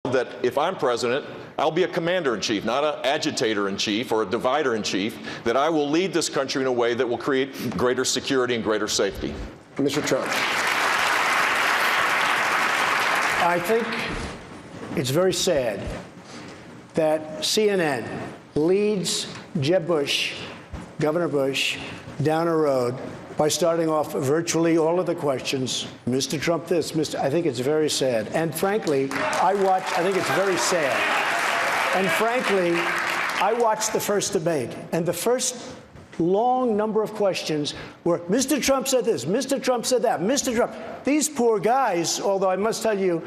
that if I'm president, I'll be a commander-in-chief, not an agitator-in-chief or a divider-in-chief, that I will lead this country in a way that will create greater security and greater safety. Mr. Trump. I think it's very sad that CNN leads Jeb Bush, Governor Bush, down a road by starting off virtually all of the questions, Mr. Trump this, I think it's very sad. And frankly, I think it's very sad. And frankly, I watched the first debate, and the first long number of questions were, Mr. Trump said this, Mr. Trump said that, Mr. Trump. These poor guys, although I must tell you,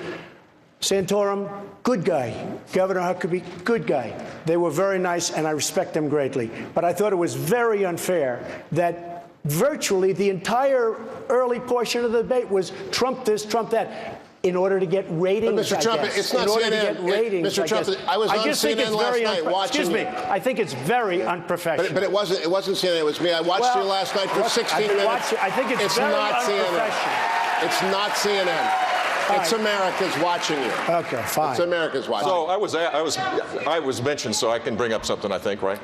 Santorum, good guy. Governor Huckabee, good guy. They were very nice, and I respect them greatly. But I thought it was very unfair that virtually the entire early portion of the debate was Trump this, Trump that, in order to get ratings, but Mr. Trump, I guess. it's not in order CNN. to get ratings, Mr. Trump, I was on CNN last night watching. Excuse me. I think it's very unprofessional. But it wasn't CNN. It was me. I watched you last night for 16 minutes. I think it's very not CNN. It's not CNN. It's America's watching you. Okay, fine. It's America's watching. So I was mentioned, so I can bring up something, I think, right?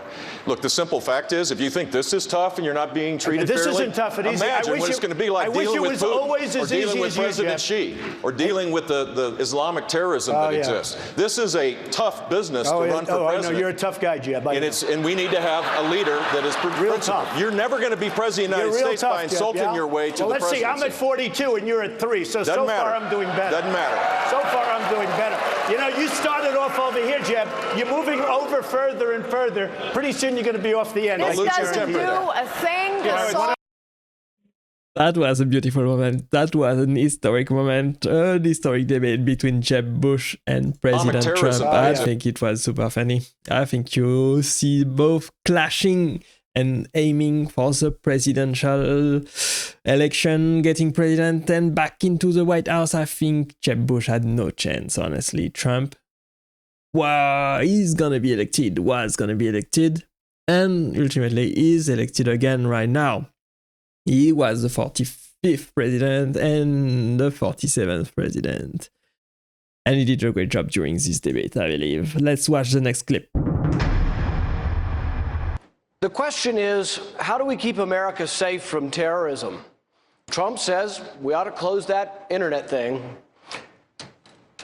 Look, the simple fact is, if you think this is tough and you're not being treated fairly, isn't tough and easy. Imagine what it's going to be like dealing with Putin, or dealing with President Xi, or dealing with the Islamic terrorism that exists. This is a tough business to run for president. I know, you're a tough guy, Jeb. And we need to have a leader that is real tough. You're never going to be president of the United States by insulting your way to the presidency. Let's see, I'm at 42 and you're at 3, so far I'm doing better. Doesn't matter. So far, I'm doing better. You know, you started off over here, Jeb. You're moving over further and further. Pretty soon, you're going to be off the end. This doesn't do a thing to solve. That was a beautiful moment. That was an historic moment. An historic debate between Jeb Bush and President Trump. I think it was super funny. I think you see both clashing and aiming for the presidential election, getting president, and back into the White House. I think Jeb Bush had no chance, honestly. Trump, well, he's gonna be elected, was gonna be elected, and ultimately is elected again right now. He was the 45th president and the 47th president. And he did a great job during this debate, I believe. Let's watch the next clip. The question is, how do we keep America safe from terrorism? Trump says we ought to close that internet thing.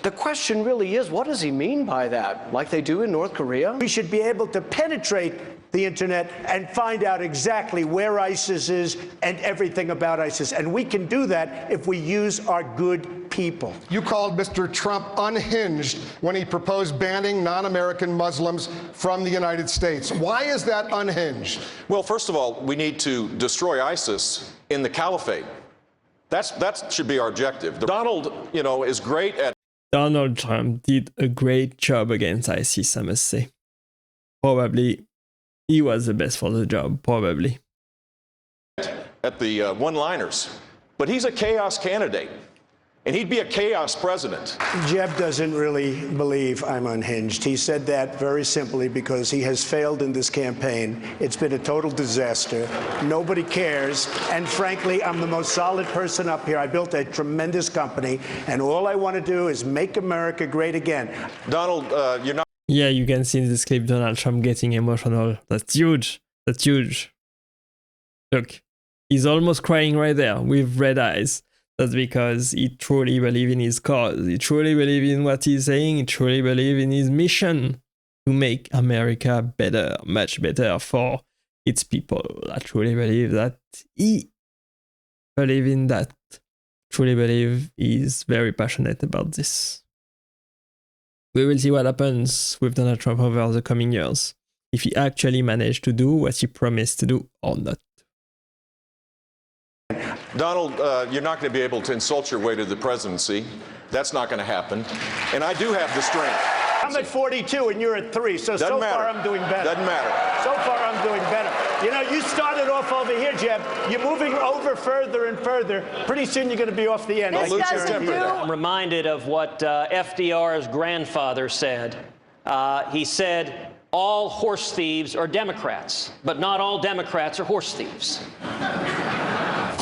The question really is, what does he mean by that? Like they do in North Korea? We should be able to penetrate the internet and find out exactly where ISIS is and everything about ISIS. And we can do that if we use our good people. You called Mr. Trump unhinged when he proposed banning non-American Muslims from the United States. Why is that unhinged? Well, first of all, we need to destroy ISIS in the caliphate. That should be our objective. Donald, is great at... Donald Trump did a great job against ISIS, I must say. Probably he was the best for the job, probably. At the one-liners. But he's a chaos candidate. And he'd be a chaos president. Jeb doesn't really believe I'm unhinged. He said that very simply because he has failed in this campaign. It's been a total disaster. Nobody cares. And frankly, I'm the most solid person up here. I built a tremendous company, and all I want to do is make America great again. Donald, you're not... Yeah, you can see in this clip Donald Trump getting emotional. That's huge. That's huge. Look, he's almost crying right there with red eyes. That's because he truly believes in his cause. He truly believes in what he's saying. He truly believes in his mission to make America better, much better for its people. I truly believe that he believes in that. Truly believe he's very passionate about this. We will see what happens with Donald Trump over the coming years. If he actually managed to do what he promised to do or not. Donald, you're not going to be able to insult your way to the presidency. That's not going to happen. And I do have the strength. I'm at 42 and you're at 3, so far I'm doing better. Doesn't matter. So far I'm doing better. You know, you started off over here, Jeb. You're moving over further and further. Pretty soon you're going to be off the end. I'm reminded of what FDR's grandfather said. He said, all horse thieves are Democrats, but not all Democrats are horse thieves.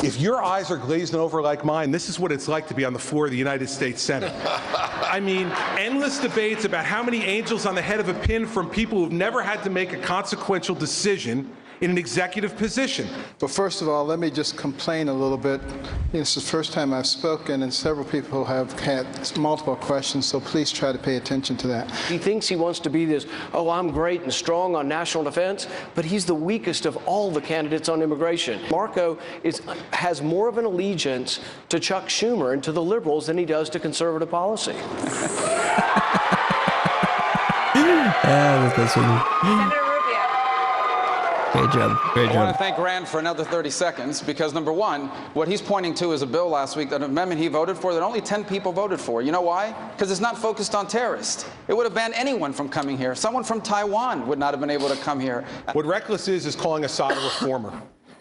If your eyes are glazing over like mine, this is what it's like to be on the floor of the United States Senate. I mean, endless debates about how many angels on the head of a pin from people who've never had to make a consequential decision in an executive position. But first of all, let me just complain a little bit. This is the first time I've spoken, and several people have had multiple questions, so please try to pay attention to that. He thinks he wants to be this, oh, I'm great and strong on national defense, but he's the weakest of all the candidates on immigration. Marco has more of an allegiance to Chuck Schumer and to the liberals than he does to conservative policy. That's funny. Senator Rubio. Great job. Great I job. want to thank Rand for another 30 seconds because, number one, what he's pointing to is a bill last week, an amendment he voted for that only 10 people voted for. You know why? Because it's not focused on terrorists. It would have banned anyone from coming here. Someone from Taiwan would not have been able to come here. What reckless is calling Assad a reformer.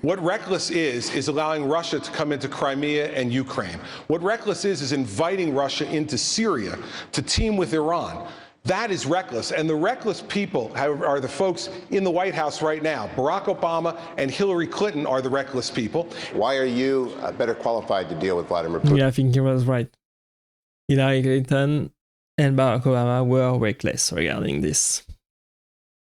What reckless is allowing Russia to come into Crimea and Ukraine. What reckless is inviting Russia into Syria to team with Iran. That is reckless. And the reckless people are the folks in the White House right now. Barack Obama and Hillary Clinton are the reckless people. Why are you better qualified to deal with Vladimir Putin? Yeah, I think he was right. Hillary Clinton and Barack Obama were reckless regarding this.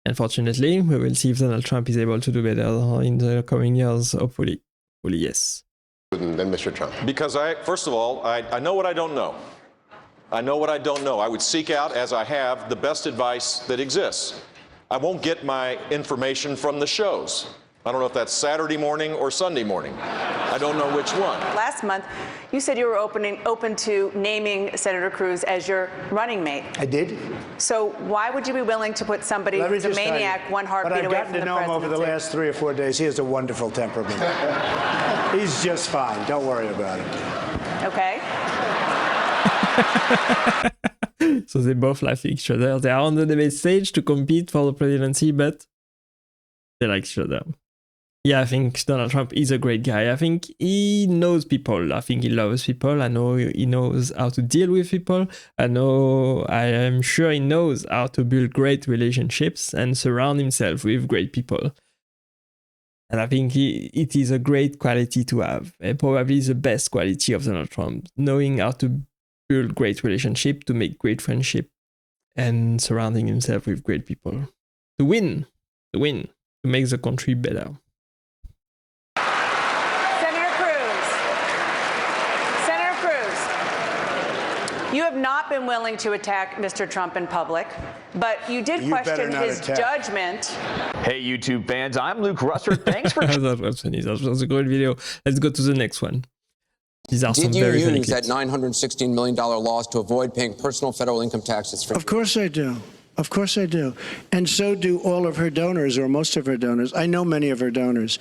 Unfortunately, we will see if Donald Trump is able to do better in the coming years, hopefully. Hopefully, yes. Than Mr. Trump. Because first of all, I know what I don't know. I know what I don't know. I would seek out, as I have, the best advice that exists. I won't get my information from the shows. I don't know if that's Saturday morning or Sunday morning. I don't know which one. Last month, you said you were open to naming Senator Cruz as your running mate. I did. So why would you be willing to put somebody who's a maniac one heartbeat away from the presidency? But I've gotten to know him over the last 3 or 4 days. He has a wonderful temperament. He's just fine. Don't worry about it. Okay. So they both like each other. They are on the debate stage to compete for the presidency, but they like each other. Yeah, I think Donald Trump is a great guy. I think he knows people. I think he loves people. I know he knows how to deal with people. I am sure he knows how to build great relationships and surround himself with great people. And I think it is a great quality to have. And probably the best quality of Donald Trump, knowing how to build great relationship, to make great friendship, and surrounding himself with great people. To win, to make the country better. Senator Cruz, you have not been willing to attack Mr. Trump in public, but you did question his judgment. Hey, YouTube fans, I'm Luke Russer. Thanks for... That was funny. That was a great video. Let's go to the next one. These are Did some very funny use clips. that $916 million loss to avoid paying personal federal income taxes? Of course I do. Of course I do. And so do all of her donors, or most of her donors. I know many of her donors.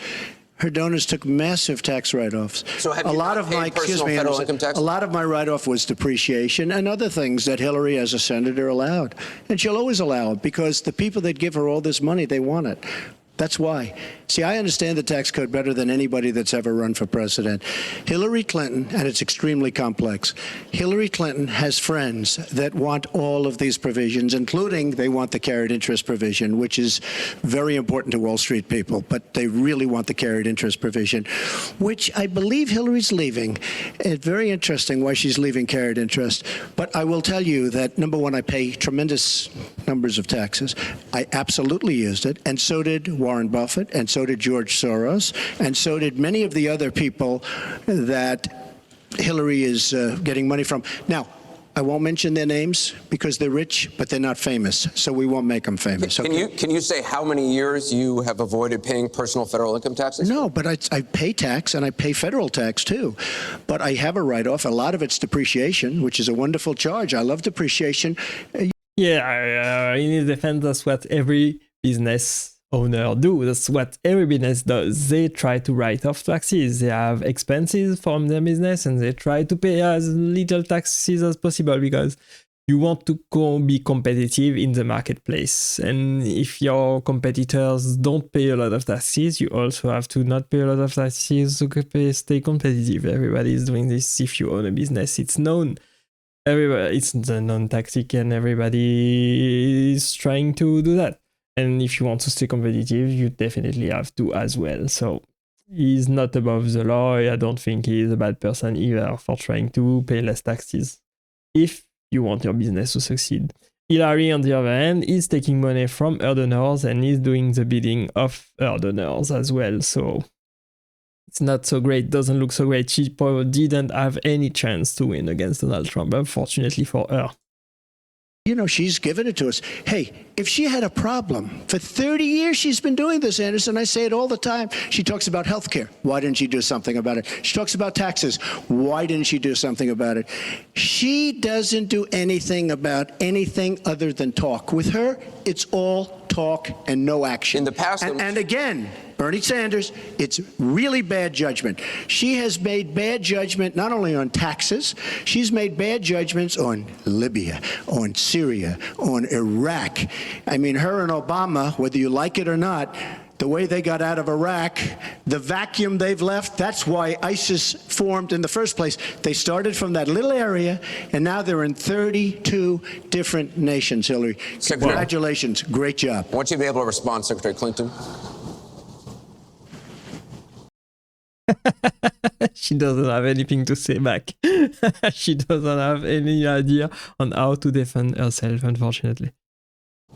Her donors took massive tax write-offs. So have you not paid personal federal income tax? A lot of my write-off was depreciation and other things that Hillary, as a senator, allowed. And she'll always allow it because the people that give her all this money, they want it. That's why. See, I understand the tax code better than anybody that's ever run for president. Hillary Clinton, and it's extremely complex, Hillary Clinton has friends that want all of these provisions, including they want the carried interest provision, which is very important to Wall Street people, but they really want the carried interest provision, which I believe Hillary's leaving. It's very interesting why she's leaving carried interest. But I will tell you that, number one, I pay tremendous numbers of taxes. I absolutely used it, and so did Warren Buffett, and so did George Soros, and so did many of the other people that Hillary is getting money from. Now, I won't mention their names because they're rich, but they're not famous, so we won't make them famous. Okay? Can you say how many years you have avoided paying personal federal income taxes? No, but I pay tax, and I pay federal tax, too. But I have a write-off. A lot of it's depreciation, which is a wonderful charge. I love depreciation. Yeah, in his defense, that's what every business owner do. That's what every business does. They try to write off taxes. They have expenses from their business and they try to pay as little taxes as possible because you want to be competitive in the marketplace. And if your competitors don't pay a lot of taxes, you also have to not pay a lot of taxes to stay competitive. Everybody is doing this. If you own a business, it's known. It's a known tactic and everybody is trying to do that. And if you want to stay competitive, you definitely have to as well. So he's not above the law. I don't think he's a bad person either for trying to pay less taxes if you want your business to succeed. Hillary, on the other hand, is taking money from her donors and is doing the bidding of her donors as well. So it's not so great, doesn't look so great. She probably didn't have any chance to win against Donald Trump, unfortunately for her. You know, she's given it to us. Hey, if she had a problem, for 30 years she's been doing this, Anderson. I say it all the time. She talks about health care. Why didn't she do something about it? She talks about taxes. Why didn't she do something about it? She doesn't do anything about anything other than talk. With her, it's all talk and no action. In the past, and again, Bernie Sanders, it's really bad judgment. She has made bad judgment not only on taxes, she's made bad judgments on Libya, on Syria, on Iraq. I mean, her and Obama, whether you like it or not, the way they got out of Iraq, the vacuum they've left, that's why ISIS formed in the first place. They started from that little area, and now they're in 32 different nations, Hillary. Congratulations. Great job. I want you to be able to respond, Secretary Clinton. She doesn't have anything to say back. She doesn't have any idea on how to defend herself, unfortunately.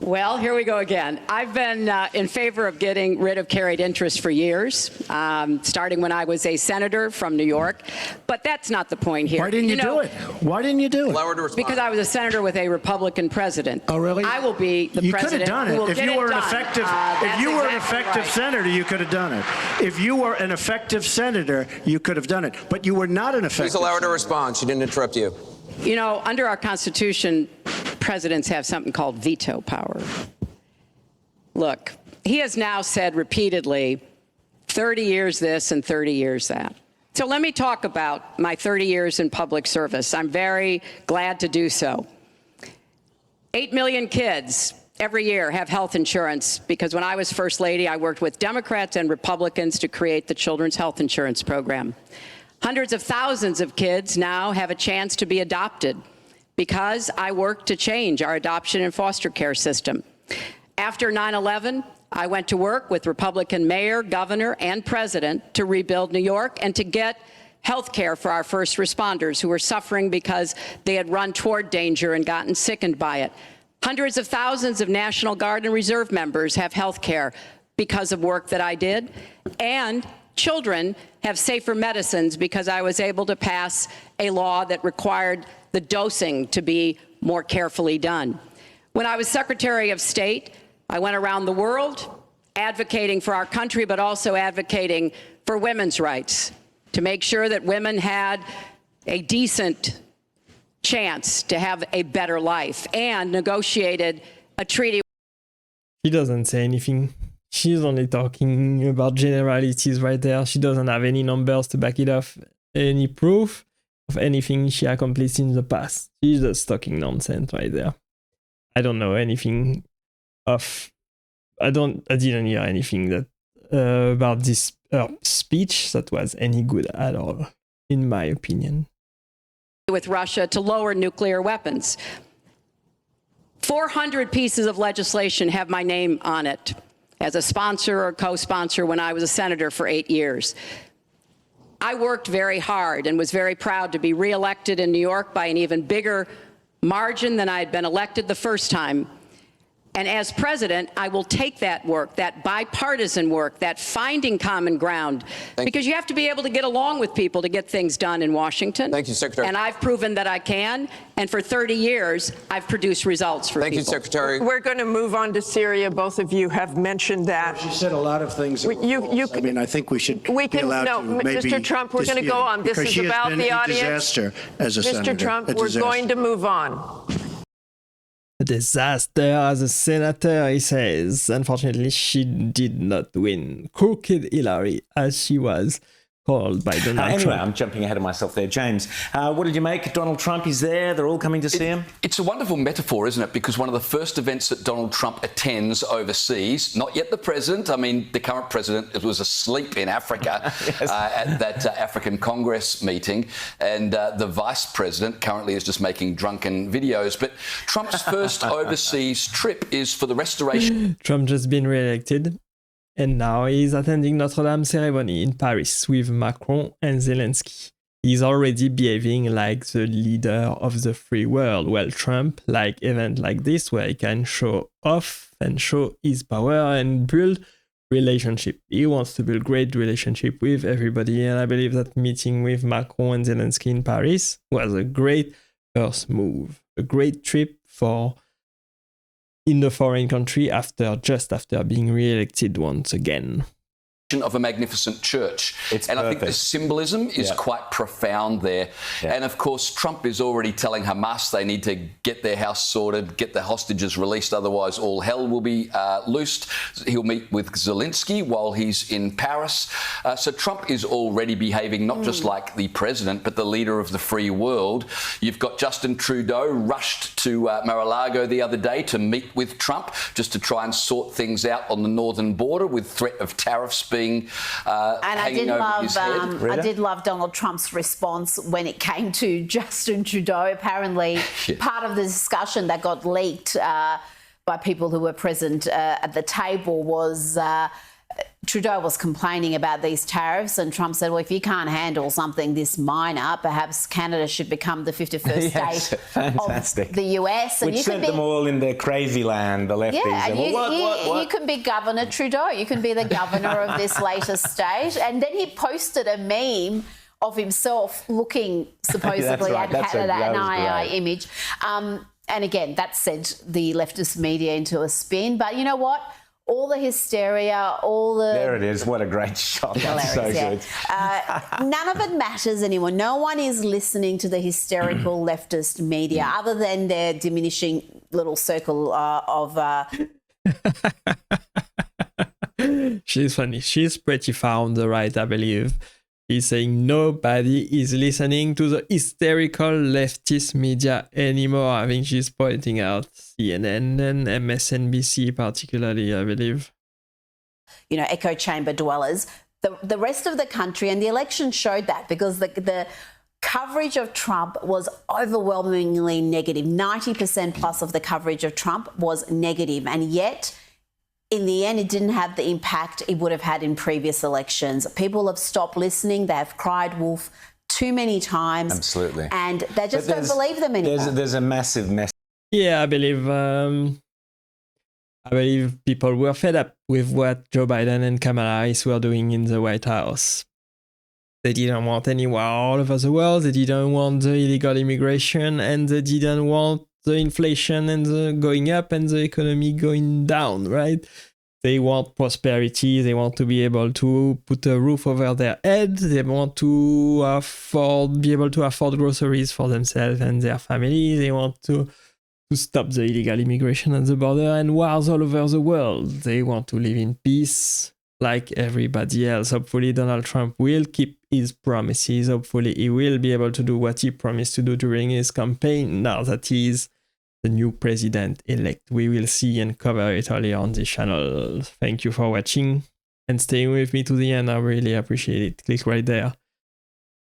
Well, here we go again. I've been in favor of getting rid of carried interest for years, starting when I was a senator from New York. But that's not the point here. Why didn't you do it? Why didn't you do it? Allow her to respond. Because I was a senator with a Republican president. Oh, really? I will be the you president. You could have done who will it. If get you were it an done. effective, That's if you were an exactly effective right. senator, you could have done it. If you were an effective senator, you could have done it. But you were not an effective Please allow her to senator. respond. She didn't interrupt you. You know, under our Constitution, presidents have something called veto power. Look, he has now said repeatedly, 30 years this and 30 years that. So let me talk about my 30 years in public service. I'm very glad to do so. 8 million kids every year have health insurance because when I was First Lady, I worked with Democrats and Republicans to create the Children's Health Insurance Program. Hundreds of thousands of kids now have a chance to be adopted because I worked to change our adoption and foster care system. After 9/11, I went to work with Republican mayor, governor, and president to rebuild New York and to get health care for our first responders who were suffering because they had run toward danger and gotten sickened by it. Hundreds of thousands of National Guard and Reserve members have health care because of work that I did. And children have safer medicines because I was able to pass a law that required the dosing to be more carefully done. When I was Secretary of State, I went around the world advocating for our country, but also advocating for women's rights, to make sure that women had a decent chance to have a better life, and negotiated a treaty. She doesn't say anything. She's only talking about generalities right there. She doesn't have any numbers to back it up, any proof of anything she accomplished in the past. She's just talking nonsense right there. I don't know anything of. I didn't hear anything that about this speech that was any good at all, in my opinion. With Russia to lower nuclear weapons. 400 pieces of legislation have my name on it as a sponsor or co-sponsor when I was a senator for 8 years. I worked very hard and was very proud to be reelected in New York by an even bigger margin than I had been elected the first time. And as president, I will take that work, that bipartisan work, that finding common ground, because you have to be able to get along with people to get things done in Washington. Thank you, Secretary. And I've proven that I can. And for 30 years, I've produced results for people. Thank you, Secretary. We're going to move on to Syria. Both of you have mentioned that. She said a lot of things. I mean, I think we should be allowed to maybe Mr. Trump, we're going to go on. This is about the audience. Disaster as a senator. Mr. Trump, we're going to move on. A disaster as a senator, he says. Unfortunately, she did not win. Crooked Hillary, as she was called by Donald Trump. Anyway, I'm jumping ahead of myself there. James, what did you make? Donald Trump is there. They're all coming to see him. It's a wonderful metaphor, isn't it? Because one of the first events that Donald Trump attends overseas, not yet the president, I mean, the current president was asleep in Africa at that African Congress meeting. And the vice president currently is just making drunken videos. But Trump's first overseas trip is for the restoration. Trump just been re-elected. and now he's attending Notre Dame ceremony in Paris with Macron and Zelensky. He's already behaving like the leader of the free world. Well, Trump like event like this where he can show off and show his power and build relationship. He wants to build great relationship with everybody, and I believe that meeting with Macron and Zelensky in Paris was a great first move, a great trip for in the foreign country just after being re-elected once again. Of a magnificent church. It's and perfect. I think the symbolism is quite profound there. Yeah. And of course, Trump is already telling Hamas they need to get their house sorted, get the hostages released, otherwise all hell will be loosed. He'll meet with Zelensky while he's in Paris. So Trump is already behaving not just like the president, but the leader of the free world. You've got Justin Trudeau rushed to Mar-a-Lago the other day to meet with Trump just to try and sort things out on the northern border with threat of tariffs being and I did love Donald Trump's response when it came to Justin Trudeau. Apparently, part of the discussion that got leaked by people who were present at the table was Trudeau was complaining about these tariffs, and Trump said, well, if you can't handle something this minor, perhaps Canada should become the 51st state of the US. And Which you sent them all in their crazy land, the lefties. Yeah, and what? you can be Governor Trudeau. You can be the governor of this latest state. And then he posted a meme of himself looking supposedly at Canada, an II image. And again, that sent the leftist media into a spin. But you know what? All the hysteria, all the... There it is. What a great shot. That's so good. None of it matters anymore. No one is listening to the hysterical leftist media other than their diminishing little circle of... She's funny. She's pretty far on the right, I believe. He's saying nobody is listening to the hysterical leftist media anymore. I think she's pointing out CNN and MSNBC particularly, I believe. You know, echo chamber dwellers. The rest of the country, and the election showed that, because the coverage of Trump was overwhelmingly negative. 90% plus of the coverage of Trump was negative, and yet in the end, it didn't have the impact it would have had in previous elections. People have stopped listening. They have cried wolf too many times. Absolutely. And they just don't believe them anymore. There's a massive mess. Yeah, I believe people were fed up with what Joe Biden and Kamala Harris were doing in the White House. They didn't want any war all over the world. They didn't want the illegal immigration, and they didn't want the inflation and the going up and the economy going down, right? They want prosperity. They want to be able to put a roof over their head. They want to be able to afford groceries for themselves and their family. They want to stop the illegal immigration at the border and wars all over the world. They want to live in peace like everybody else. Hopefully Donald Trump will keep his promises. Hopefully he will be able to do what he promised to do during his campaign now that he's the new president-elect. We will see and cover it all here on this channel. Thank you for watching and staying with me to the end. I really appreciate it. Click right there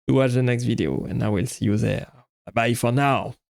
to watch the next video, and I will see you there. Bye for now.